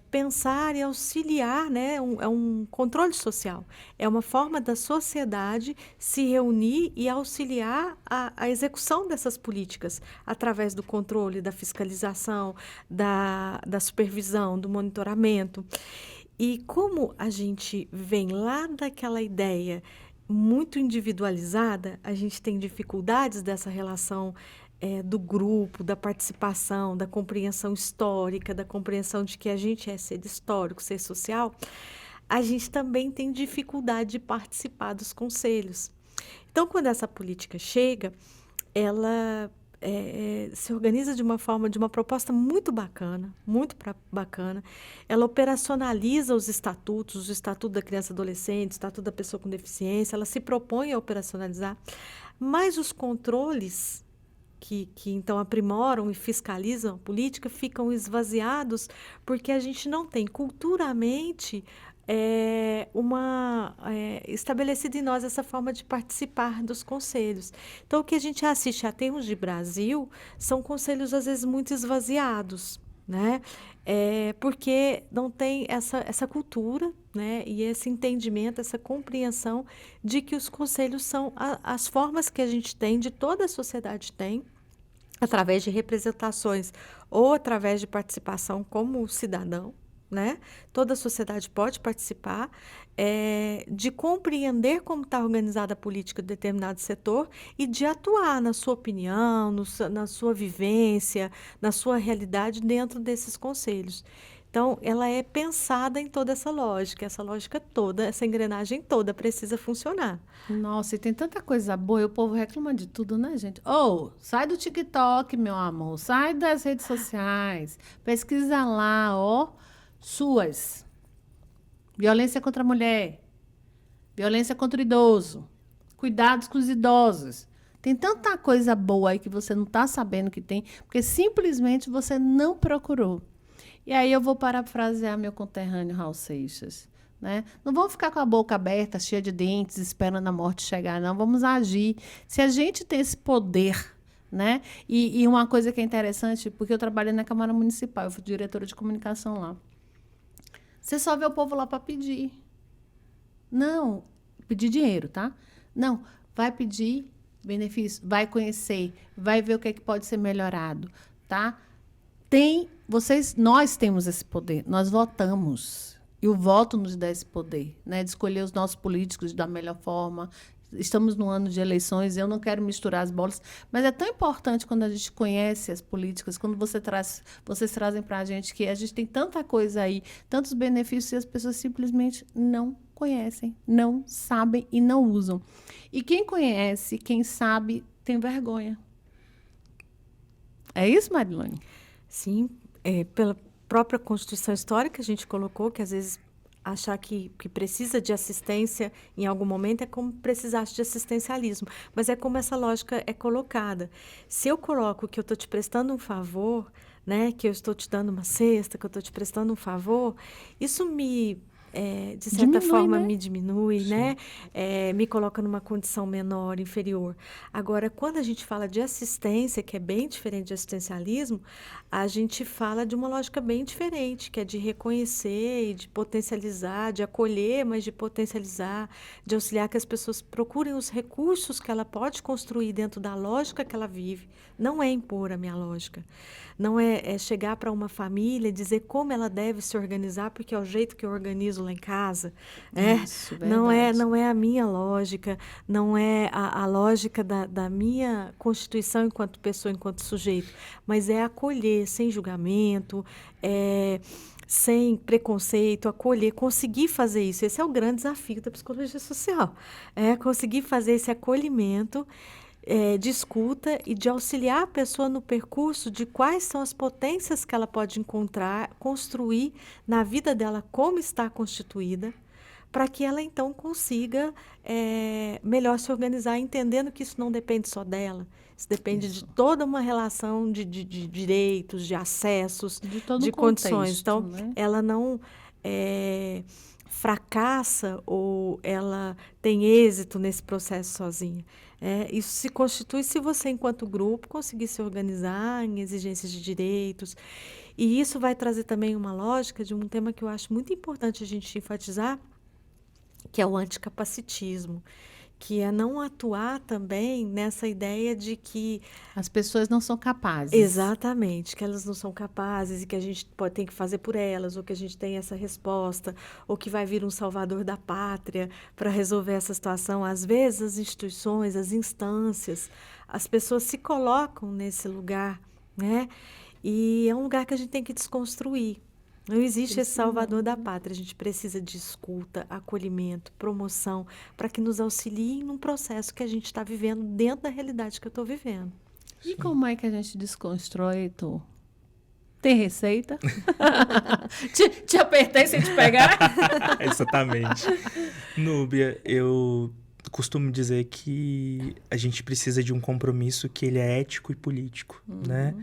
C: pensar e auxiliar, né? É um controle social. É uma forma da sociedade se reunir e auxiliar a execução dessas políticas através do controle, da fiscalização, da supervisão, do monitoramento. E como a gente vem lá daquela ideia muito individualizada, a gente tem dificuldades dessa relação do grupo, da participação, da compreensão histórica, da compreensão de que a gente é ser histórico, ser social, a gente também tem dificuldade de participar dos conselhos. Então, quando essa política chega, ela se organiza de uma proposta muito bacana, bacana. Ela operacionaliza os estatutos, o Estatuto da Criança e Adolescente, o Estatuto da Pessoa com Deficiência, ela se propõe a operacionalizar, mas os controles que então aprimoram e fiscalizam a política ficam esvaziados porque a gente não tem culturalmente estabelecida em nós essa forma de participar dos conselhos. Então, o que a gente assiste a termos de Brasil são conselhos, às vezes, muito esvaziados, né? Porque não tem essa cultura, né? E esse entendimento, essa compreensão de que os conselhos são as formas que a gente tem, de toda a sociedade tem, através de representações ou através de participação como cidadão, né? Toda a sociedade pode participar, de compreender como está organizada a política de determinado setor e de atuar na sua opinião, na sua vivência, na sua realidade dentro desses conselhos. Então, ela é pensada em toda essa lógica toda, essa engrenagem toda precisa funcionar.
A: Nossa, e tem tanta coisa boa, e o povo reclama de tudo, né, gente? Sai do TikTok, meu amor, sai das redes sociais, pesquisa lá, SUAS, violência contra a mulher, violência contra o idoso, cuidados com os idosos. Tem tanta coisa boa aí que você não está sabendo que tem, porque simplesmente você não procurou. E aí eu vou parafrasear meu conterrâneo Raul Seixas, né? Não vamos ficar com a boca aberta, cheia de dentes, esperando a morte chegar, não. Vamos agir. Se a gente tem esse poder, né? E uma coisa que é interessante, porque eu trabalhei na Câmara Municipal, eu fui diretora de comunicação lá. Você só vê o povo lá para pedir. Não, pedir dinheiro, tá? Não, vai pedir benefício, vai conhecer, vai ver o que é que pode ser melhorado, tá? Nós temos esse poder, nós votamos. E o voto nos dá esse poder, né? De escolher os nossos políticos da melhor forma. Estamos no ano de eleições, eu não quero misturar as bolas, mas é tão importante quando a gente conhece as políticas, quando vocês trazem para a gente que a gente tem tanta coisa aí, tantos benefícios, e as pessoas simplesmente não conhecem, não sabem e não usam. E quem conhece, quem sabe, tem vergonha. É isso, Marilane?
C: Sim, pela própria Constituição Histórica a gente colocou que às vezes achar que precisa de assistência em algum momento é como precisasse de assistencialismo, mas é como essa lógica é colocada. Se eu coloco que eu estou te prestando um favor, né, que eu estou te dando uma cesta, que eu estou te prestando um favor, isso de certa forma, me diminui, né? Me coloca numa condição menor, inferior. Agora, quando a gente fala de assistência, que é bem diferente de assistencialismo, a gente fala de uma lógica bem diferente, que é de reconhecer e de potencializar, de acolher, mas de potencializar, de auxiliar que as pessoas procurem os recursos que ela pode construir dentro da lógica que ela vive. Não é impor a minha lógica. Não é chegar para uma família e dizer como ela deve se organizar, porque é o jeito que eu organizo preciso lá em casa.
A: Isso,
C: Não é
A: verdade.
C: a minha lógica, não é a lógica da minha constituição enquanto pessoa, enquanto sujeito, mas é acolher sem julgamento, é, sem preconceito, acolher, conseguir fazer isso. Esse é o grande desafio da psicologia social, é conseguir fazer esse acolhimento, de escuta e de auxiliar a pessoa no percurso de quais são as potências que ela pode encontrar, construir na vida dela como está constituída, para que ela então consiga melhor se organizar, entendendo que isso não depende só dela, isso depende de
A: Isso.
C: toda uma relação de direitos, de acessos,
A: De todo um
C: de condições.
A: contexto,
C: Então,
A: né?
C: ela não fracassa ou ela tem êxito nesse processo sozinha. Isso se constitui se você, enquanto grupo, conseguir se organizar em exigências de direitos. E isso vai trazer também uma lógica de um tema que eu acho muito importante a gente enfatizar, que é o anticapacitismo, que é não atuar também nessa ideia de que
A: As pessoas não são capazes.
C: exatamente, que elas não são capazes e que a gente tem que fazer por elas, ou que a gente tem essa resposta, ou que vai vir um salvador da pátria para resolver essa situação. Às vezes, as instituições, as instâncias, as pessoas se colocam nesse lugar, né? E é um lugar que a gente tem que desconstruir. Não existe esse salvador da pátria. A gente precisa de escuta, acolhimento, promoção, para que nos auxiliem num processo que a gente está vivendo dentro da realidade que eu estou vivendo.
A: E como é que a gente desconstrói, Heitor? Tem receita? te apertei sem te pegar?
B: Exatamente. Núbia, eu costumo dizer que a gente precisa de um compromisso que ele é ético e político, né?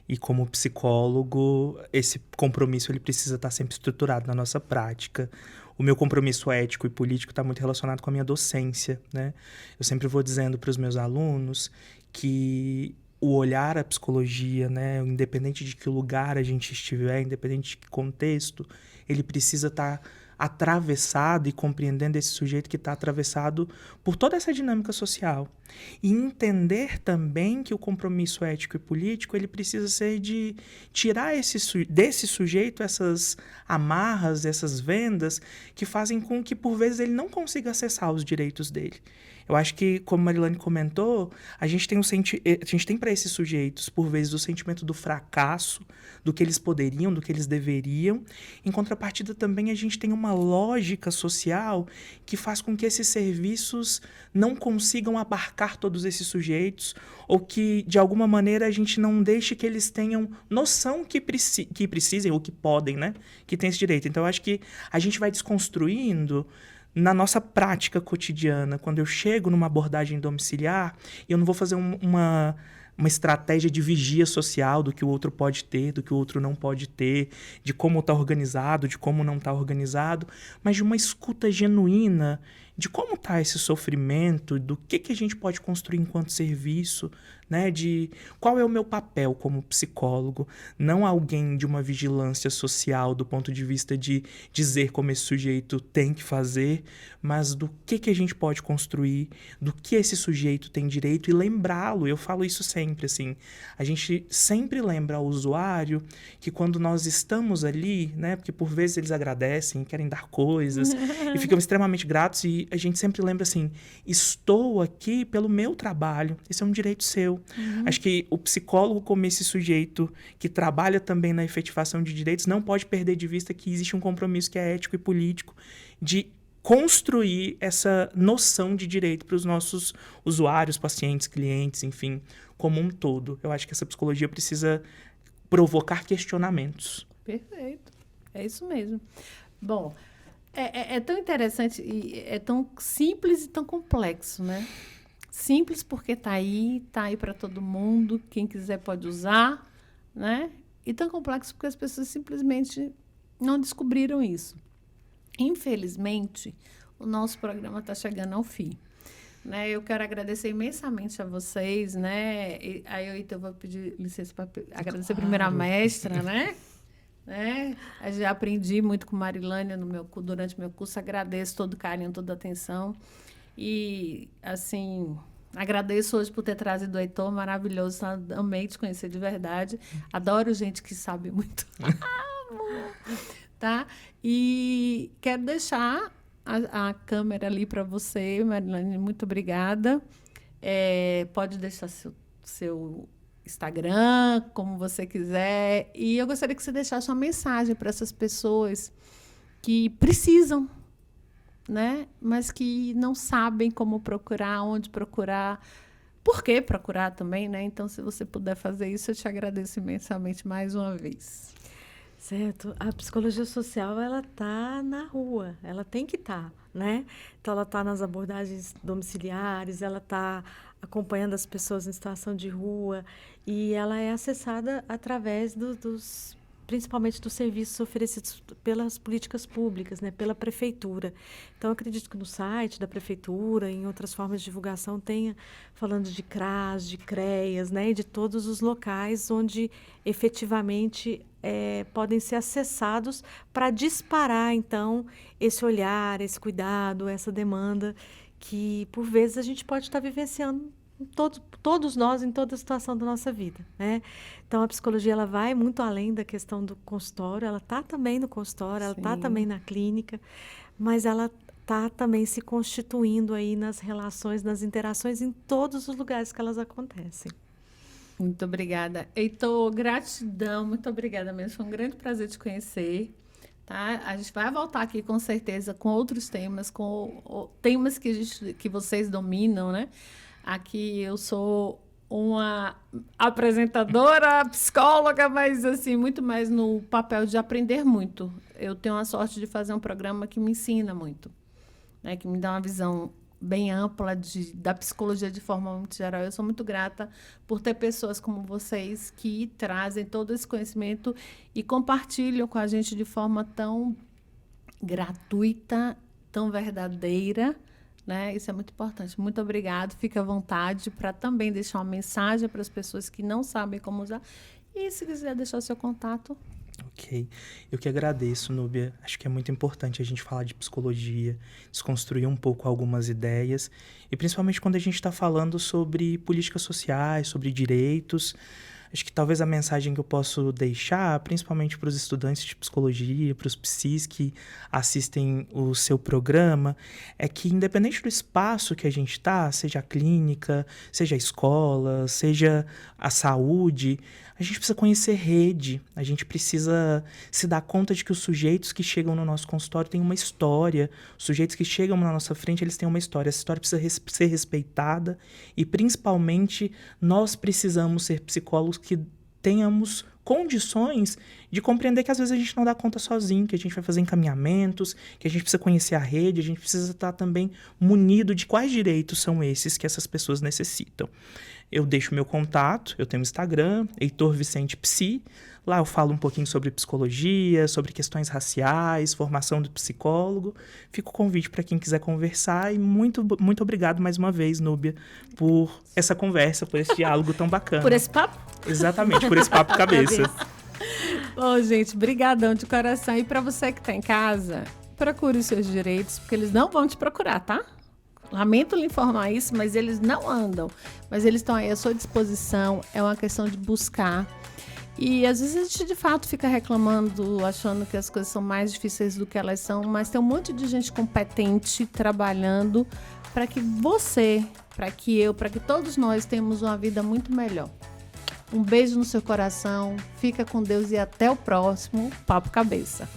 B: E como psicólogo, esse compromisso ele precisa estar sempre estruturado na nossa prática. O meu compromisso ético e político está muito relacionado com a minha docência, né? Eu sempre vou dizendo para os meus alunos que o olhar à psicologia, né, independente de que lugar a gente estiver, independente de que contexto, ele precisa estar atravessado e compreendendo esse sujeito que está atravessado por toda essa dinâmica social. E entender também que o compromisso ético e político ele precisa ser de tirar desse sujeito essas amarras, essas vendas que fazem com que, por vezes, ele não consiga acessar os direitos dele. Eu acho que, como a Marilane comentou, a gente tem para esses sujeitos, por vezes, o sentimento do fracasso, do que eles poderiam, do que eles deveriam. Em contrapartida, também, a gente tem uma lógica social que faz com que esses serviços não consigam abarcar todos esses sujeitos ou que, de alguma maneira, a gente não deixe que eles tenham noção que precisem ou que podem, né? Que tem esse direito. Então, eu acho que a gente vai desconstruindo na nossa prática cotidiana. Quando eu chego numa abordagem domiciliar, eu não vou fazer uma estratégia de vigia social do que o outro pode ter, do que o outro não pode ter, de como está organizado, de como não está organizado, mas de uma escuta genuína de como está esse sofrimento, do que a gente pode construir enquanto serviço, né? De qual é o meu papel como psicólogo, não alguém de uma vigilância social do ponto de vista de dizer como esse sujeito tem que fazer, mas do que a gente pode construir, do que esse sujeito tem direito e lembrá-lo. Eu falo isso sempre, assim, a gente sempre lembra ao usuário que quando nós estamos ali, né, porque por vezes eles agradecem, querem dar coisas e ficam extremamente gratos e a gente sempre lembra assim, estou aqui pelo meu trabalho, esse é um direito seu. Acho que o psicólogo, como esse sujeito que trabalha também na efetivação de direitos, não pode perder de vista que existe um compromisso que é ético e político de construir essa noção de direito para os nossos usuários, pacientes, clientes, enfim, como um todo. Eu acho que essa psicologia precisa provocar questionamentos.
A: Perfeito. É isso mesmo. Bom, é tão interessante e é tão simples e tão complexo, né? Simples porque tá aí para todo mundo, quem quiser pode usar, né? E tão complexo porque as pessoas simplesmente não descobriram isso. Infelizmente, o nosso programa está chegando ao fim, né? Eu quero agradecer imensamente a vocês, né? Aí eu vou pedir licença para agradecer primeiro a mestra, né? Eu já aprendi muito com Marilane durante o meu curso, agradeço todo o carinho, toda a atenção. E, assim, agradeço hoje por ter trazido o Heitor, maravilhoso, amei te conhecer de verdade. Adoro gente que sabe muito. tá? E quero deixar a câmera ali para você, Marilane, muito obrigada. Pode deixar seu Instagram, como você quiser. E eu gostaria que você deixasse uma mensagem para essas pessoas que precisam, né? Mas que não sabem como procurar, onde procurar, por que procurar também, né? Então, se você puder fazer isso, eu te agradeço imensamente mais uma vez.
C: Certo. A psicologia social, ela está na rua, ela tem que estar, né? Então, ela está nas abordagens domiciliares, ela está acompanhando as pessoas em situação de rua e ela é acessada através principalmente dos serviços oferecidos pelas políticas públicas, né, pela prefeitura. Então, eu acredito que no site da prefeitura, em outras formas de divulgação, tenha falando de CRAS, de CREAS, né, e de todos os locais onde efetivamente podem ser acessados para disparar, então, esse olhar, esse cuidado, essa demanda que, por vezes, a gente pode estar vivenciando todos nós, em toda a situação da nossa vida, né? Então, a psicologia, ela vai muito além da questão do consultório, ela está também no consultório, ela está também na clínica, mas ela está também se constituindo aí nas relações, nas interações, em todos os lugares que elas acontecem.
A: Muito obrigada. Heitor, gratidão, muito obrigada mesmo, foi um grande prazer te conhecer. Tá? A gente vai voltar aqui com certeza com outros temas, com temas que vocês dominam, né? Aqui eu sou uma apresentadora, psicóloga, mas assim, muito mais no papel de aprender muito. Eu tenho a sorte de fazer um programa que me ensina muito, né? Que me dá uma visão bem ampla da psicologia de forma muito geral. Eu sou muito grata por ter pessoas como vocês que trazem todo esse conhecimento e compartilham com a gente de forma tão gratuita, tão verdadeira, né? Isso é muito importante. Muito obrigada. Fique à vontade para também deixar uma mensagem para as pessoas que não sabem como usar. E se quiser deixar o seu contato.
B: Ok. Eu que agradeço, Núbia. Acho que é muito importante a gente falar de psicologia, desconstruir um pouco algumas ideias, e principalmente quando a gente está falando sobre políticas sociais, sobre direitos. Acho que talvez a mensagem que eu posso deixar, principalmente para os estudantes de psicologia, para os psis que assistem o seu programa, é que independente do espaço que a gente está, seja a clínica, seja a escola, seja a saúde, a gente precisa conhecer rede, a gente precisa se dar conta de que os sujeitos que chegam no nosso consultório têm uma história, os sujeitos que chegam na nossa frente, eles têm uma história, essa história precisa ser respeitada e, principalmente, nós precisamos ser psicólogos que tenhamos condições de compreender que às vezes a gente não dá conta sozinho, que a gente vai fazer encaminhamentos, que a gente precisa conhecer a rede, a gente precisa estar também munido de quais direitos são esses que essas pessoas necessitam. Eu deixo meu contato, eu tenho um Instagram, Heitor Vicente Psi. Lá eu falo um pouquinho sobre psicologia, sobre questões raciais, formação do psicólogo. Fica o convite para quem quiser conversar e muito, muito obrigado mais uma vez, Núbia, por essa conversa, por esse diálogo tão bacana.
A: Por esse papo?
B: Exatamente, por esse papo cabeça.
A: Bom, gente, brigadão de coração. E para você que está em casa, procure os seus direitos, porque eles não vão te procurar, tá? Lamento lhe informar isso, mas eles não andam. Mas eles estão aí à sua disposição. É uma questão de buscar. E às vezes a gente de fato fica reclamando, achando que as coisas são mais difíceis do que elas são, mas tem um monte de gente competente trabalhando para que você, para que eu, para que todos nós tenhamos uma vida muito melhor. Um beijo no seu coração, fica com Deus e até o próximo Papo Cabeça.